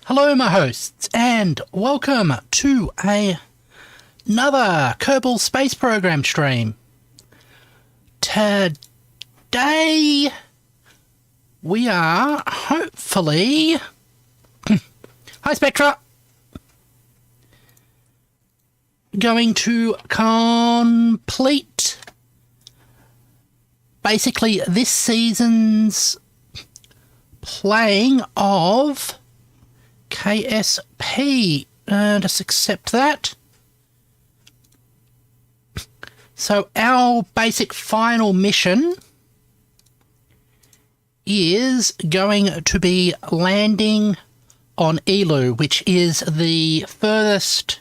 Hello my hosts and welcome to another Kerbal Space Program stream. Today we are hopefully... Hi Spectra! Going to complete basically this season's playing of KSP. Just accept that. So our basic final mission is going to be landing on Eeeloo, which is the furthest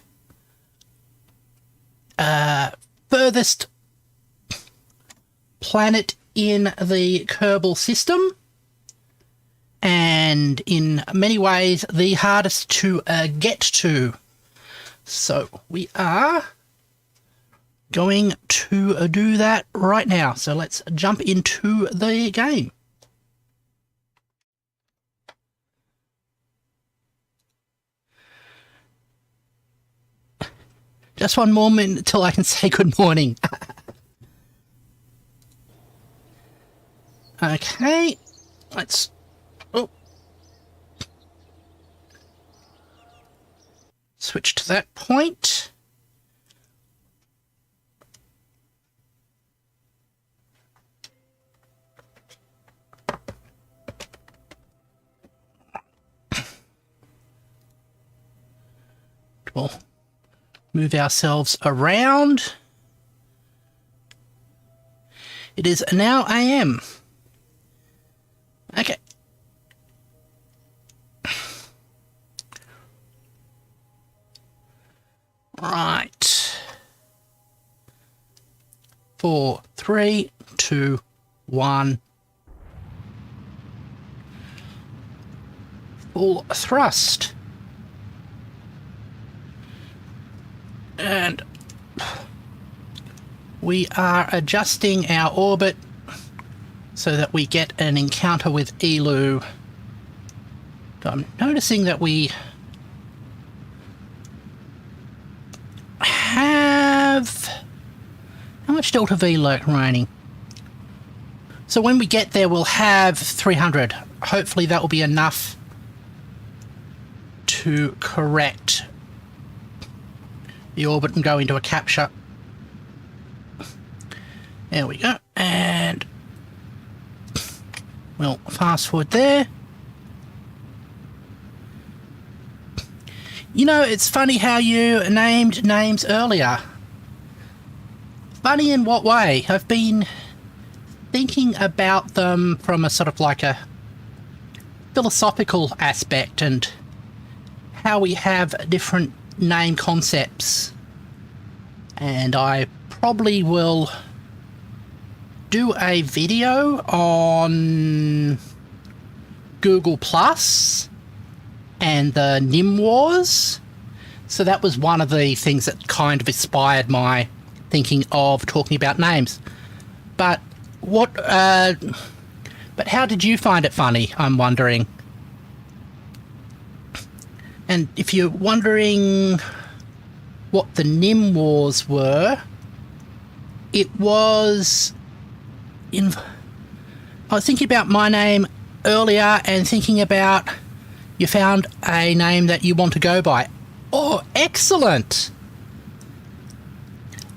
planet in the Kerbal system, and in many ways the hardest to get to. So we are going to do that right now. So let's jump into the game. Just one more minute until I can say good morning. Okay, let's... Oh. Switch to that point. We'll move ourselves around. It is now AM. Okay. Right. 4, 3, 2, 1. Full thrust. And we are adjusting our orbit so that we get an encounter with Eeeloo. I'm noticing that we have... How much Delta V remaining? So when we get there, we'll have 300. Hopefully that will be enough to correct the orbit and go into a capture. There we go. And we'll fast forward there. You know, it's funny how you named names earlier. Funny in what way? I've been thinking about them from a sort of like a philosophical aspect and how we have different name concepts. And I probably will do a video on Google Plus and the Nim Wars. So that was one of the things that kind of inspired my thinking of talking about names. But what but how did you find it funny, I'm wondering? And if you're wondering what the Nim Wars were, it was in... I was thinking about my name earlier and thinking about you found a name that you want to go by. Oh, excellent!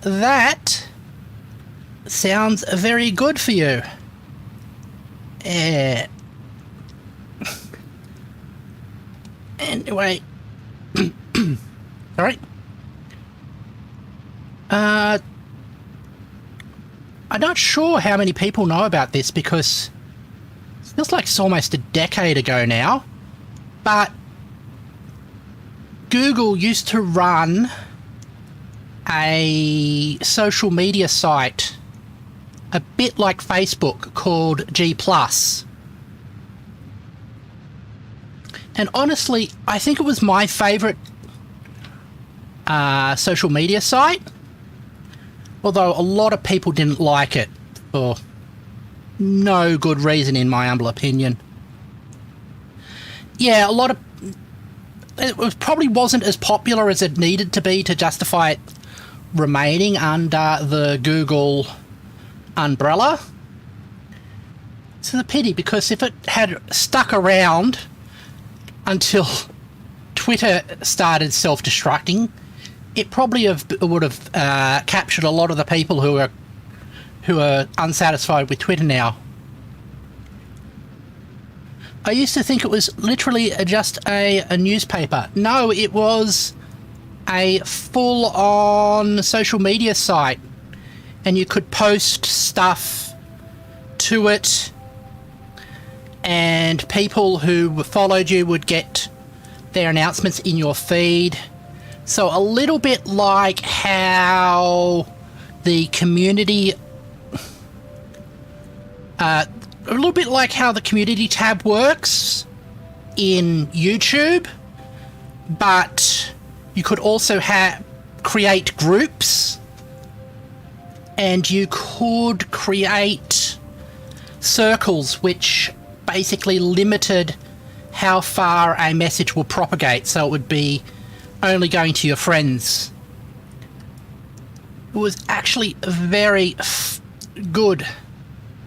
That sounds very good for you. Anyway, sorry. I'm not sure how many people know about this because it feels like it's almost a decade ago now, but Google used to run a social media site a bit like Facebook called G+. And honestly, I think it was my favourite social media site, although a lot of people didn't like it for no good reason, in my humble opinion. Yeah, a lot of probably wasn't as popular as it needed to be to justify it remaining under the Google umbrella. It's a pity, because if it had stuck around until Twitter started self-destructing, it probably would have captured a lot of the people who are unsatisfied with Twitter now. I used to think it was literally just a newspaper. No, it was a full-on social media site, and you could post stuff to it, and people who followed you would get their announcements in your feed. So a little bit like how the community tab works in YouTube, but you could also create groups, and you could create circles which basically limited how far a message will propagate, so it would be only going to your friends. It was actually very good.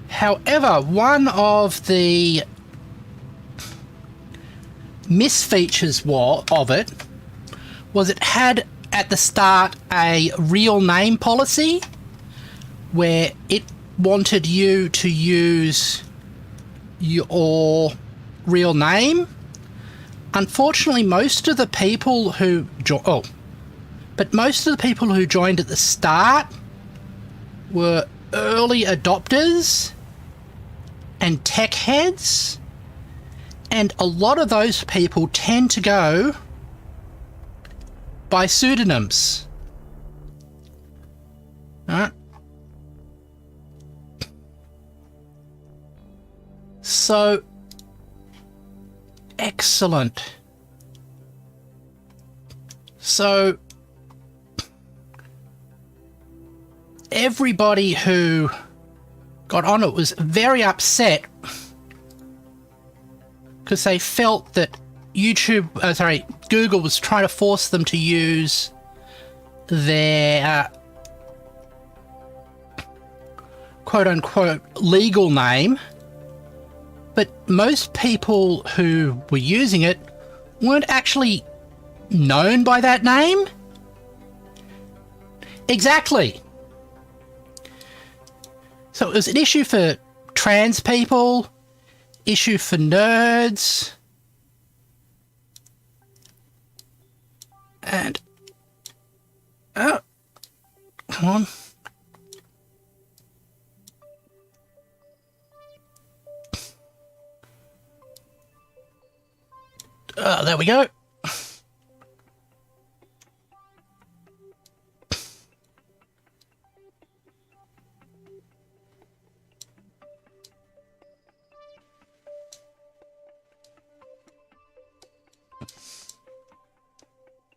However, one of the misfeatures of it was it had at the start a real name policy where it wanted you to use your real name. Unfortunately, most of the people who joined at the start were early adopters and tech heads, and a lot of those people tend to go by pseudonyms. Alright. So, excellent. So, everybody who got on it was very upset because they felt that Google was trying to force them to use their quote-unquote legal name, but most people who were using it weren't actually known by that name. Exactly. So it was an issue for trans people, issue for nerds, and oh, come on. There we go.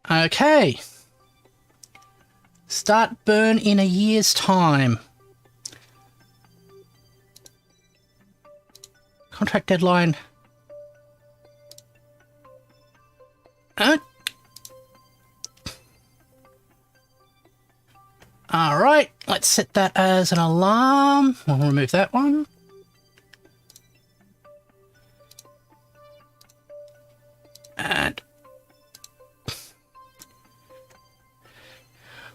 Okay. Start burn in a year's time. Contract deadline. Alright, let's set that as an alarm. We'll remove that one. And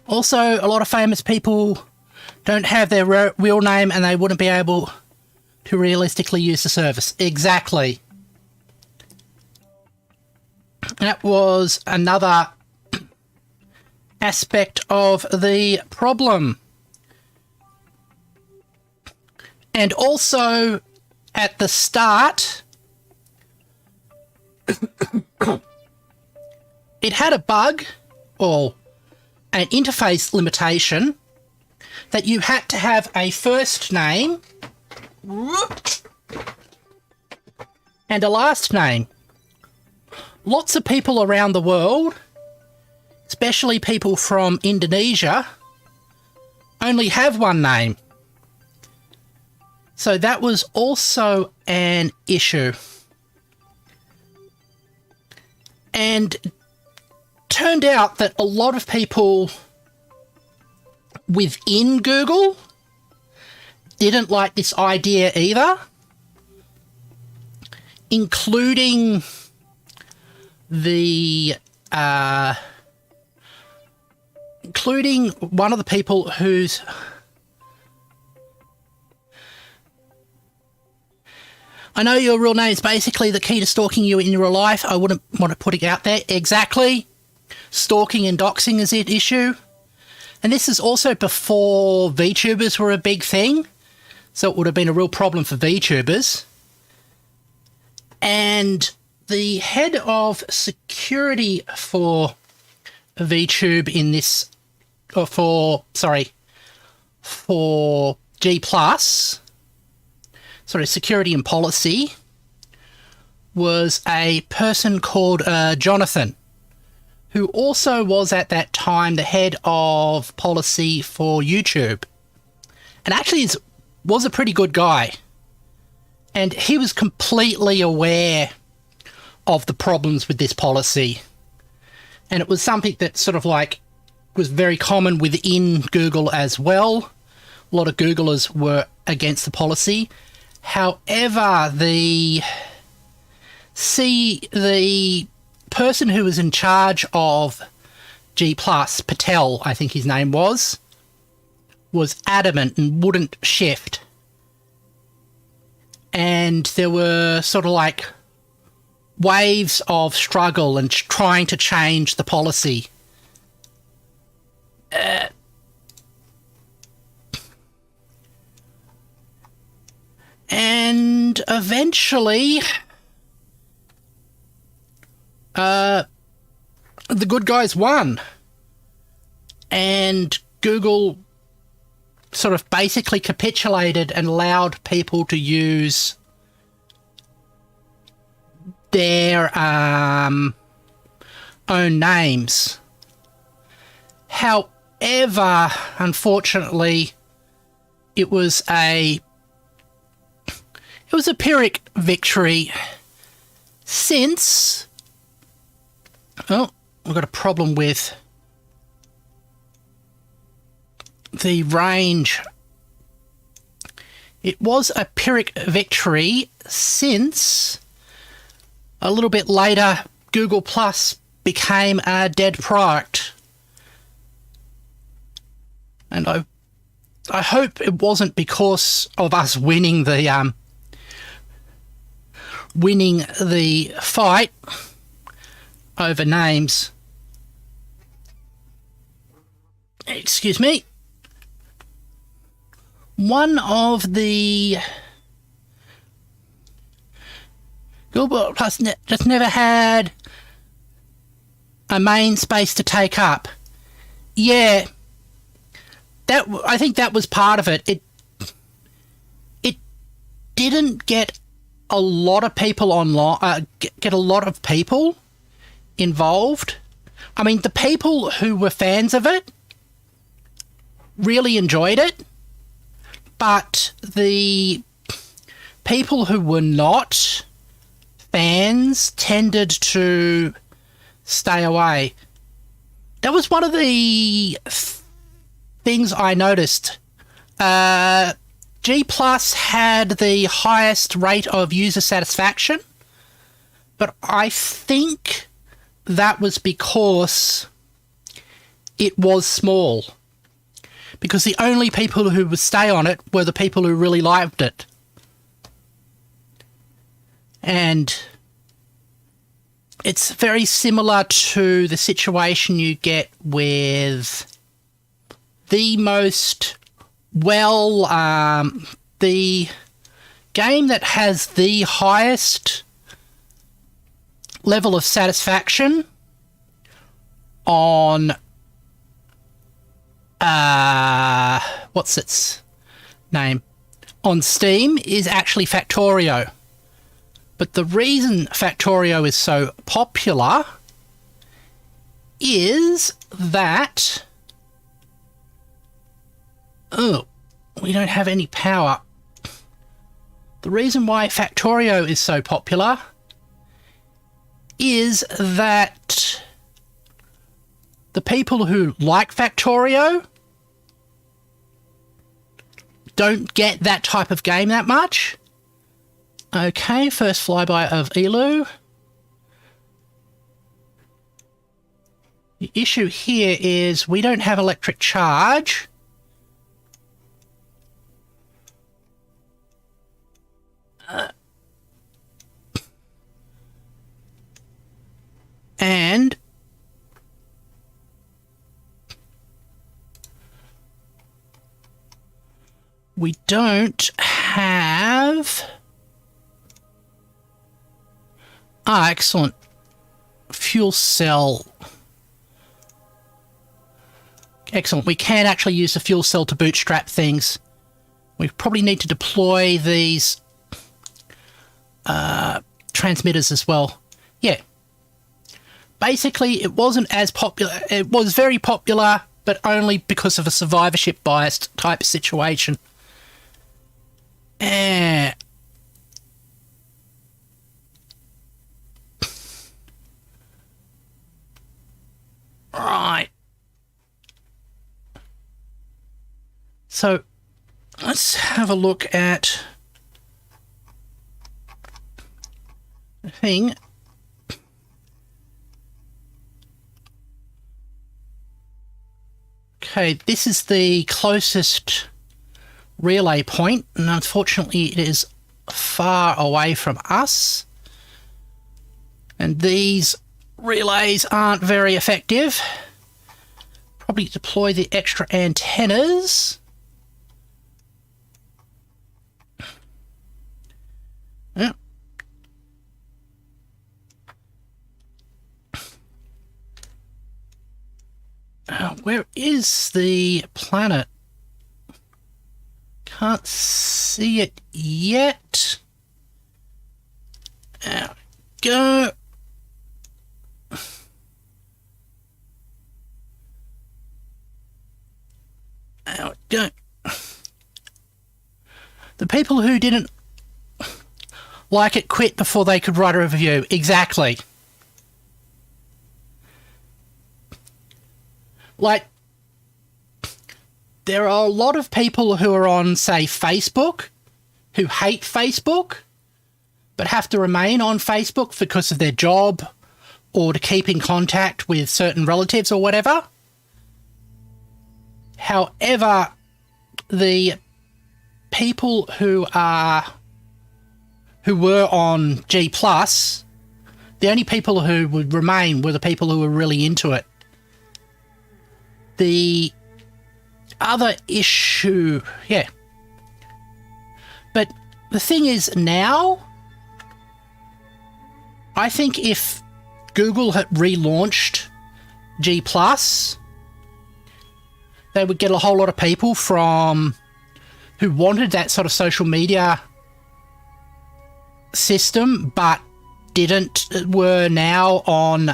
also, a lot of famous people don't have their real name and they wouldn't be able to realistically use the service. Exactly. That was another aspect of the problem. And also, at the start, it had a bug, or an interface limitation, that you had to have a first name and a last name. Lots of people around the world, especially people from Indonesia, only have one name. So that was also an issue. And turned out that a lot of people within Google didn't like this idea either, including including one of the people who's I know your real name is basically the key to stalking you in real life. I wouldn't want to put it out there. Exactly. Stalking and doxing is an issue. And this is also before Vtubers were a big thing. So it would have been a real problem for Vtubers. And the head of security for VTube in this, for G+, security and policy, was a person called Jonathan, who also was at that time the head of policy for YouTube. And actually was a pretty good guy. And he was completely aware of the problems with this policy. And it was something that sort of like was very common within Google as well. A lot of Googlers were against the policy. However, the person who was in charge of G+, Patel, I think his name was adamant and wouldn't shift. And there were sort of like waves of struggle and trying to change the policy. And eventually, the good guys won. And Google sort of basically capitulated and allowed people to use their own names. However, unfortunately, it was a Pyrrhic victory, since we've got a problem with the range. It was a Pyrrhic victory since a little bit later Google Plus became a dead product. And I hope it wasn't because of us winning the fight over names. Excuse me. One of the Google Plus just never had a main space to take up. Yeah, I think that was part of it. It didn't get a lot of people online, get a lot of people involved. I mean, the people who were fans of it really enjoyed it, but the people who were not fans tended to stay away. That was one of the things I noticed. G Plus had the highest rate of user satisfaction, but I think that was because it was small. Because the only people who would stay on it were the people who really liked it. And it's very similar to the situation you get with the the game that has the highest level of satisfaction on what's its name? On Steam is actually Factorio. But the reason Factorio is so popular is that we don't have any power. The reason why Factorio is so popular is that the people who like Factorio don't get that type of game that much. Okay, first flyby of Eeeloo. The issue here is we don't have electric charge. And we don't have... Ah, excellent. Fuel cell. Excellent. We can actually use the fuel cell to bootstrap things. We probably need to deploy these transmitters as well. Yeah. Basically, it wasn't as popular. It was very popular, but only because of a survivorship biased type situation. Right. So, let's have a look at the thing. Okay, this is the closest relay point, and unfortunately it is far away from us. And these relays aren't very effective. Probably deploy the extra antennas. Yeah. Where is the planet? Can't see it yet. There we go. There we go. The people who didn't like it quit before they could write a review. Exactly. Like, there are a lot of people who are on, say, Facebook, who hate Facebook, but have to remain on Facebook because of their job or to keep in contact with certain relatives or whatever. However, the people who were on G+, the only people who would remain were the people who were really into it. The other issue, yeah. But the thing is now, I think if Google had relaunched G+, they would get a whole lot of people from who wanted that sort of social media system, but didn't, were now on,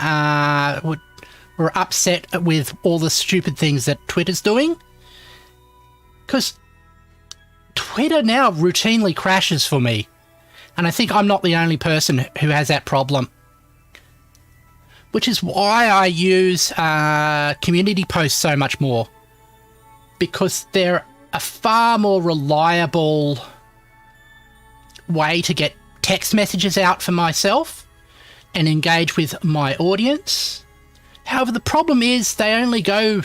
were upset with all the stupid things that Twitter's doing. Because Twitter now routinely crashes for me. And I think I'm not the only person who has that problem. Which is why I use community posts so much more. Because they're a far more reliable way to get text messages out for myself and engage with my audience. However, the problem is they only go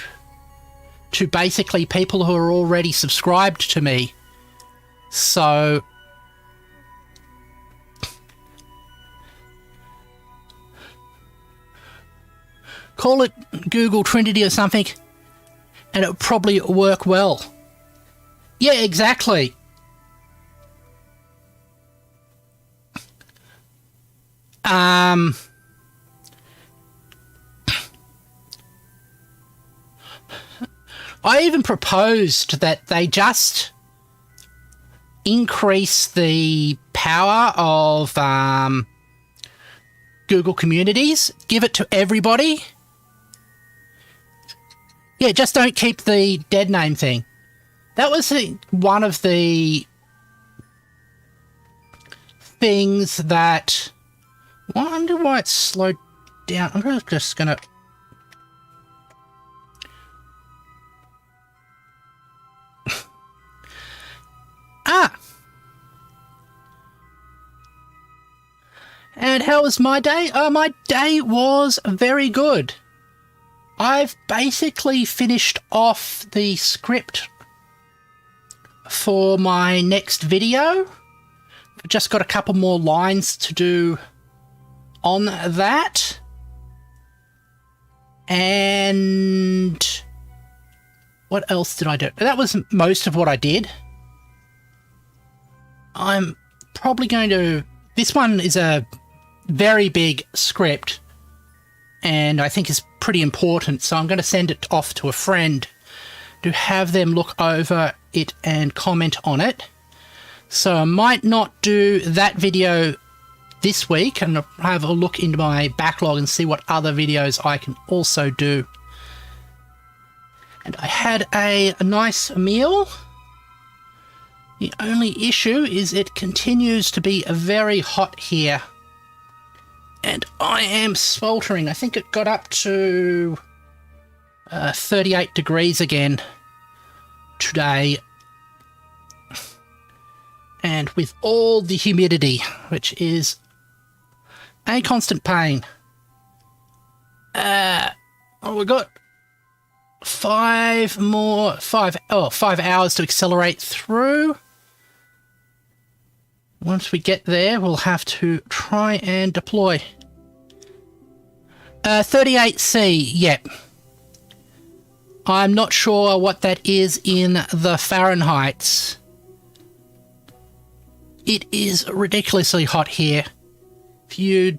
to basically people who are already subscribed to me. So call it Google Trinity or something, and it would probably work well. Yeah, exactly. I even proposed that they just increase the power of Google Communities, give it to everybody. Yeah, just don't keep the dead name thing. That was one of the things that I wonder why it's slowed down. I'm just gonna... Ah! And how was my day? My day was very good. I've basically finished off the script for my next video. I've just got a couple more lines to do on that. And what else did I do? That was most of what I did. I'm probably going to... This one is a very big script, and I think is pretty important, so I'm going to send it off to a friend to have them look over it and comment on it. So I might not do that video this week, and have a look into my backlog and see what other videos I can also do. And I had a nice meal. The only issue is it continues to be very hot here. And I am sweltering. I think it got up to 38 degrees again today. And with all the humidity, which is a constant pain. We've got 5 hours to accelerate through. Once we get there, we'll have to try and deploy. 38C, yep. I'm not sure what that is in the Fahrenheits. It is ridiculously hot here. If you...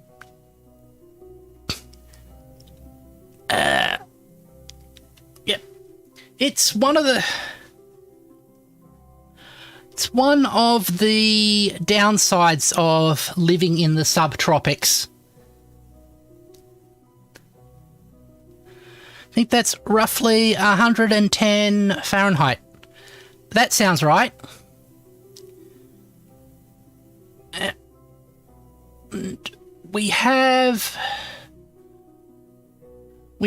Yep. It's one of the downsides of living in the subtropics. I think that's roughly 110 Fahrenheit. That sounds right. We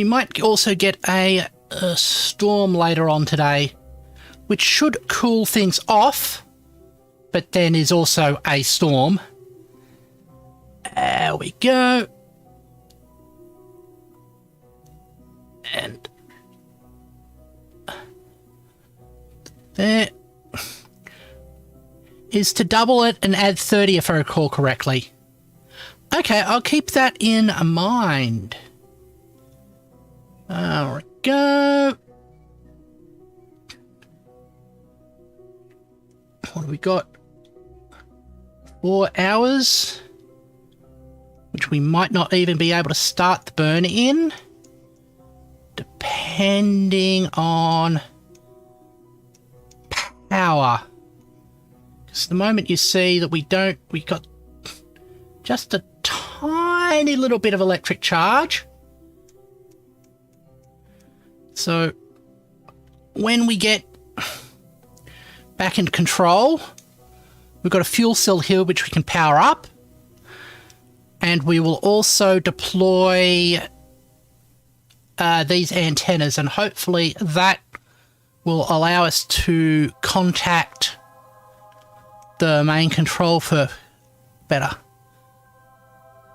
might also get a storm later on today, which should cool things off, but then is also a storm. There we go. And there is to double it and add 30 if I recall correctly. Okay, I'll keep that in mind. There we go. What have we got? 4 hours, which we might not even be able to start the burn in, depending on power. Because the moment you see that we got just a tiny little bit of electric charge. So when we get back in control, we've got a fuel cell here which we can power up, and we will also deploy these antennas, and hopefully that will allow us to contact the main control for better.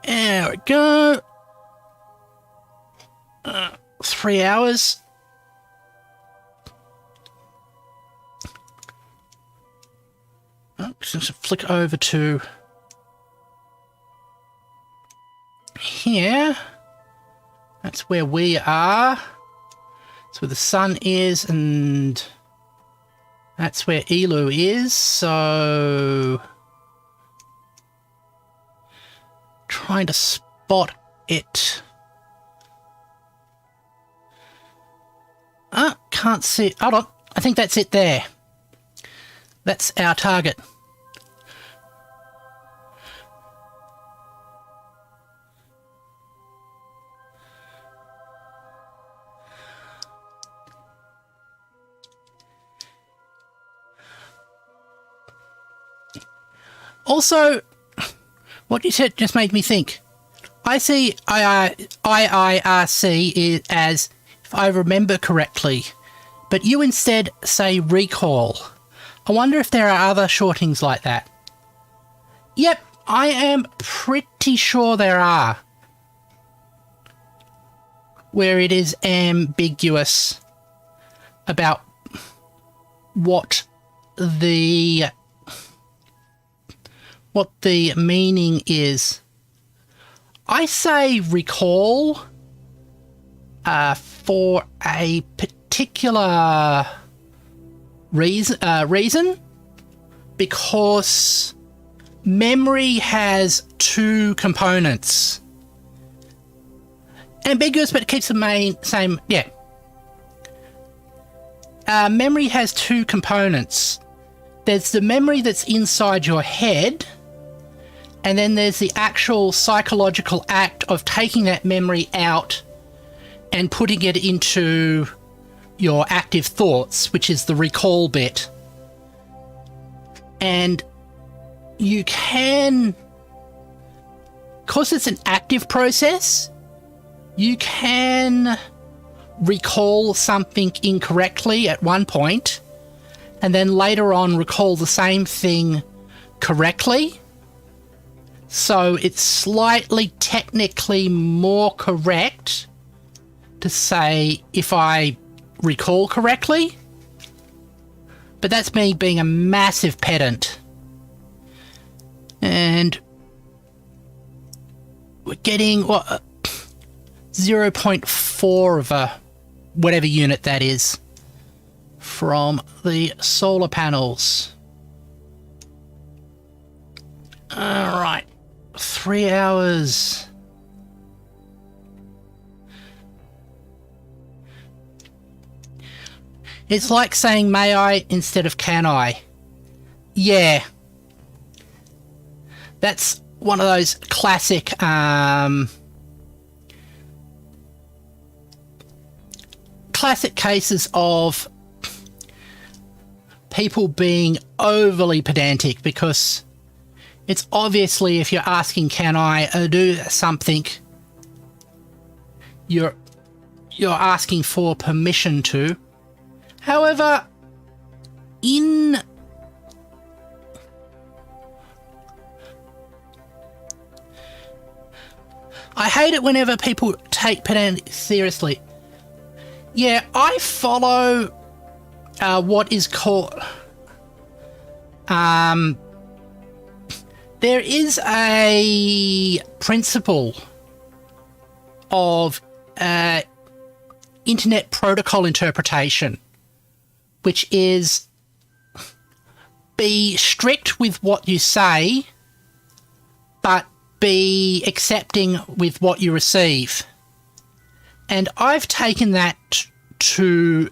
There we go. 3 hours. Just flick over to here. That's where we are. That's where the sun is, and that's where Eeeloo is. So trying to spot it. Can't see it. Hold on. I think that's it there. That's our target. Also, what you said just made me think. I see IIRC as, if I remember correctly, but you instead say recall. I wonder if there are other shortings like that. Yep, I am pretty sure there are, where it is ambiguous about what the meaning is. I say recall for a particular reason, because memory has two components. Ambiguous, but it keeps the same. Yeah. Memory has two components. There's the memory that's inside your head, and then there's the actual psychological act of taking that memory out and putting it into your active thoughts, which is the recall bit. And you can, because it's an active process, you can recall something incorrectly at one point and then later on recall the same thing correctly. So it's slightly technically more correct to say if I recall correctly, but that's me being a massive pedant. And we're getting 0.4 of a whatever unit that is from the solar panels. All right, 3 hours. It's like saying may I instead of can I. Yeah. That's one of those classic cases of people being overly pedantic, because it's obviously if you're asking can I do something, you're asking for permission to. However, I hate it whenever people take pedantic seriously. Yeah, I follow what is called... there is a principle of internet protocol interpretation, which is be strict with what you say, but be accepting with what you receive. And I've taken that to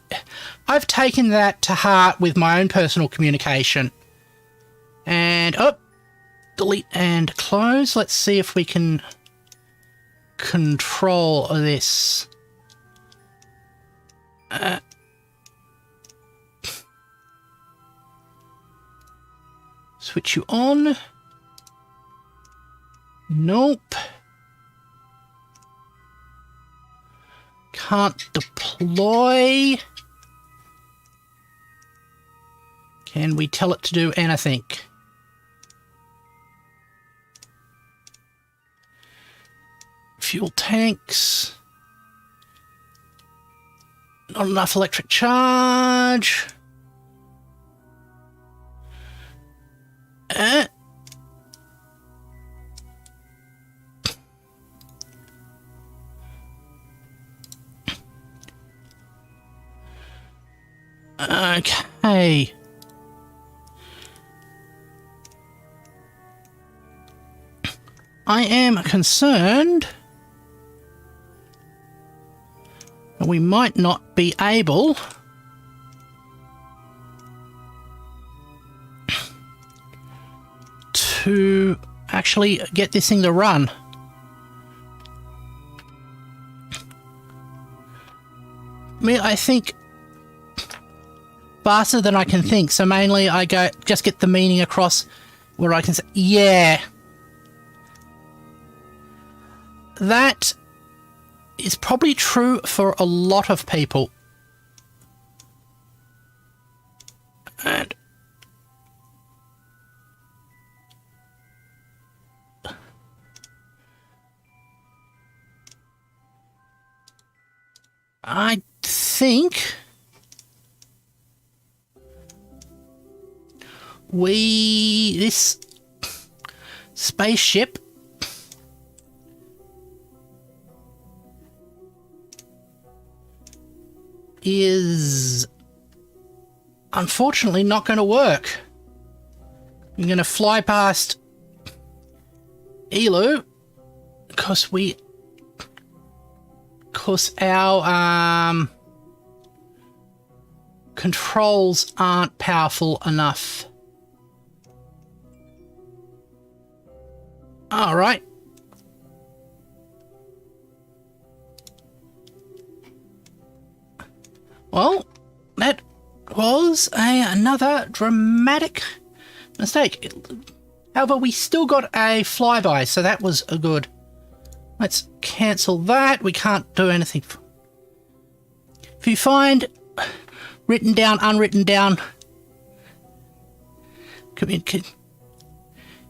heart with my own personal communication. And delete and close. Let's see if we can control this. Switch you on. Nope. Can't deploy. Can we tell it to do anything? Fuel tanks. Not enough electric charge. Okay. I am concerned that we might not be able to actually get this thing to run. I think faster than I can think, so mainly I just get the meaning across where I can say, yeah. that is probably true for a lot of people. And I think this spaceship is unfortunately not going to work. I'm going to fly past Eeeloo because our controls aren't powerful enough. All right. Well, that was another dramatic mistake. However, we still got a flyby, so that was a good. Let's cancel that. We can't do anything. If you find written down, unwritten down,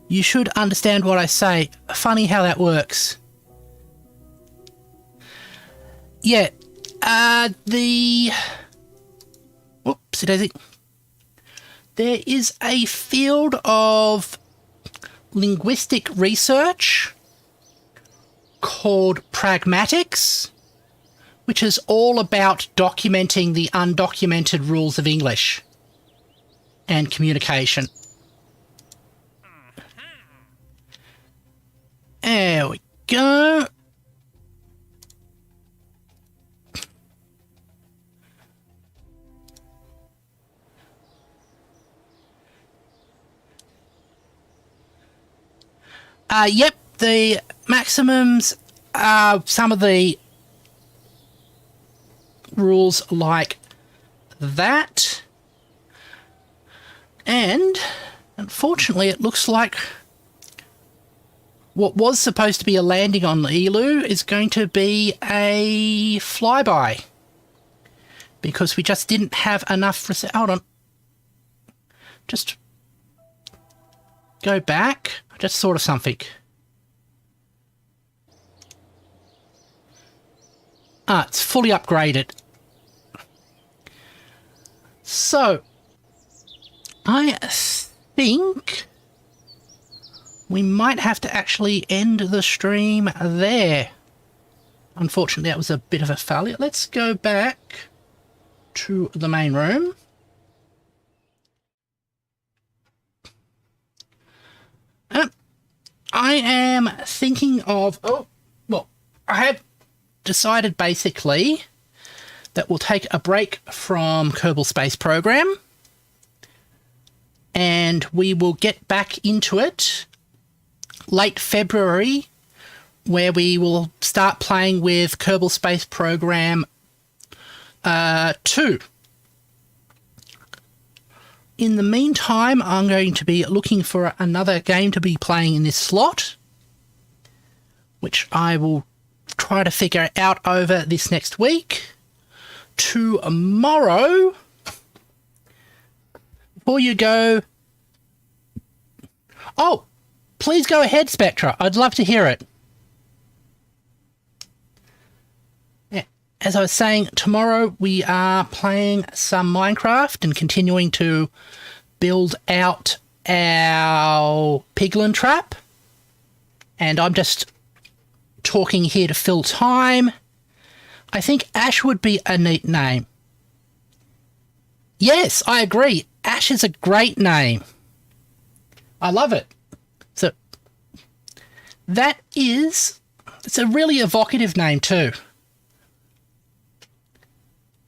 you should understand what I say. Funny how that works. Yeah. Whoopsie daisy. There is a field of linguistic research called pragmatics, which is all about documenting the undocumented rules of English and communication. There we go. Yep, the maximums are some of the rules like that. And unfortunately, it looks like what was supposed to be a landing on Eeeloo is going to be a flyby because we just didn't have enough. Hold on. Just go back. I just thought of something. It's fully upgraded. So, I think we might have to actually end the stream there. Unfortunately, that was a bit of a failure. Let's go back to the main room. I am thinking of... I have decided basically that we'll take a break from Kerbal Space Program and we will get back into it late February, where we will start playing with Kerbal Space Program 2. In the meantime, I'm going to be looking for another game to be playing in this slot, which I will try to figure out over this next week. Tomorrow, before you go... Oh, please go ahead, Spectra. I'd love to hear it. Yeah, as I was saying, tomorrow we are playing some Minecraft and continuing to build out our piglin trap. And I'm just talking here to fill time. I think Ash would be a neat name. Yes, I agree. Ash is a great name. I love it. So it's a really evocative name too.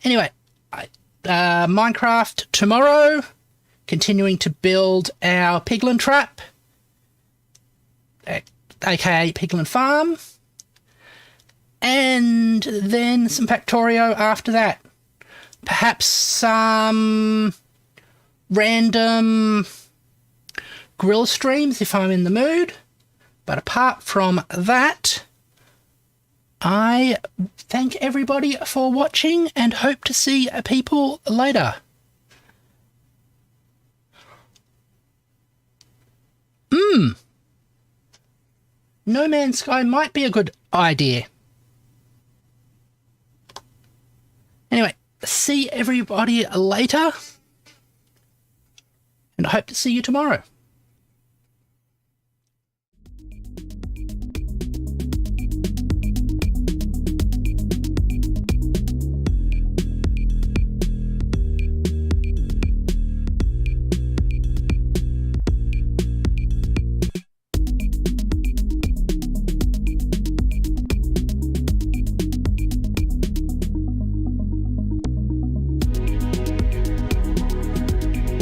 Anyway, Minecraft tomorrow, continuing to build our piglin trap, aka Piglin Farm, and then some Factorio after that. Perhaps some random grill streams if I'm in the mood. But apart from that, I thank everybody for watching and hope to see people later. No Man's Sky might be a good idea. Anyway, see everybody later, and I hope to see you tomorrow.